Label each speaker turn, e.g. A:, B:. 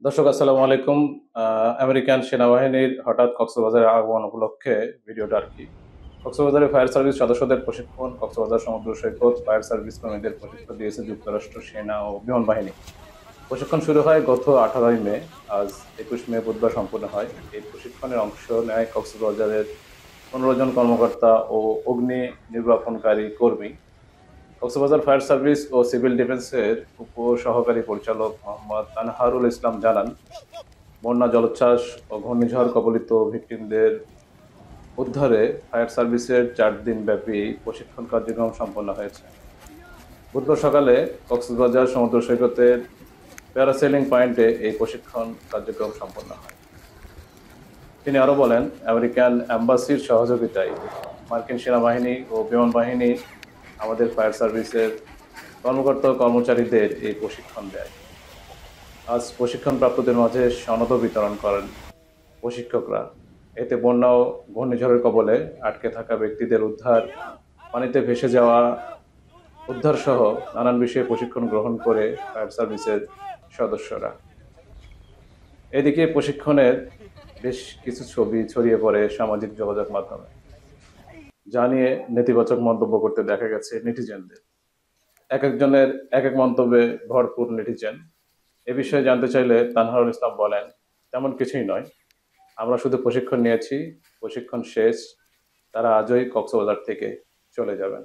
A: দর্শক আসসালামু আলাইকুম। আমেরিকান সেনাবাহিনীর হঠাৎ কক্সবাজারে আগমন উপলক্ষে ভিডিওটা আর কি। কক্সবাজারে ফায়ার সার্ভিস সদস্যদের প্রশিক্ষণ, কক্সবাজার সমুদ্র সৈকত ফায়ার সার্ভিস কর্মীদের প্রশিক্ষণ দিয়েছে যুক্তরাষ্ট্র সেনা ও বিমান বাহিনী। প্রশিক্ষণ শুরু হয় গত 18 মে। আজ 21 মে বুধবার সম্পূর্ণ হয়। এই প্রশিক্ষণের অংশ নেয় কক্সবাজারের 15 জন কর্মকর্তা ও অগ্নি নির্বাপনকারী কর্মী। কক্সবাজার ফায়ার সার্ভিস ও সিভিল ডিফেন্সের উপসহকারী পরিচালক মোহাম্মদ আনহারুল ইসলাম জানান, বন্যা, জলোচ্ছ্বাস ও ঘূর্ণিঝড় কবলিত ভিকটিমদের উদ্ধারে ফায়ার সার্ভিসের 4 দিন ব্যাপী প্রশিক্ষণ কার্যক্রম সম্পন্ন হয়েছে। বুধবার সকালে কক্সবাজার সমুদ্র সৈকতের প্যারাসেলিং পয়েন্টে এই প্রশিক্ষণ কার্যক্রম সম্পন্ন হয়। তিনি আরো বলেন, আমেরিকান এম্বাসির সহযোগিতায় মার্কিন সেনাবাহিনী ও বিমান বাহিনী আমাদের ফায়ার সার্ভিসের কর্মকর্তা ও কর্মচারীদের এই প্রশিক্ষণ দেয়। আজ প্রশিক্ষণপ্রাপ্তদের মাঝে সনদ বিতরণ করেন প্রশিক্ষকরা। এতে বন্যা ও ঘূর্ণিঝড়ের কবলে আটকে থাকা ব্যক্তিদের উদ্ধার, পানিতে ভেসে যাওয়া উদ্ধার সহ নানান বিষয়ে প্রশিক্ষণ গ্রহণ করে ফায়ার সার্ভিসের সদস্যরা। এদিকে প্রশিক্ষণের বেশ কিছু ছবি ছড়িয়ে পড়ে সামাজিক যোগাযোগ মাধ্যমে, যা নিয়ে নেতিবাচক মন্তব্য করতে দেখা গেছে নেটিজেনদের। এক একজনের এক এক মন্তব্যে ভরপুর নেটিজেন। এ বিষয়ে জানতে চাইলে তানহারুল ইসলাম বলেন, তেমন কিছুই নয়, আমরা শুধু প্রশিক্ষণ নিয়েছি, প্রশিক্ষণ শেষ, তারা আজই কক্সবাজার থেকে চলে যাবেন।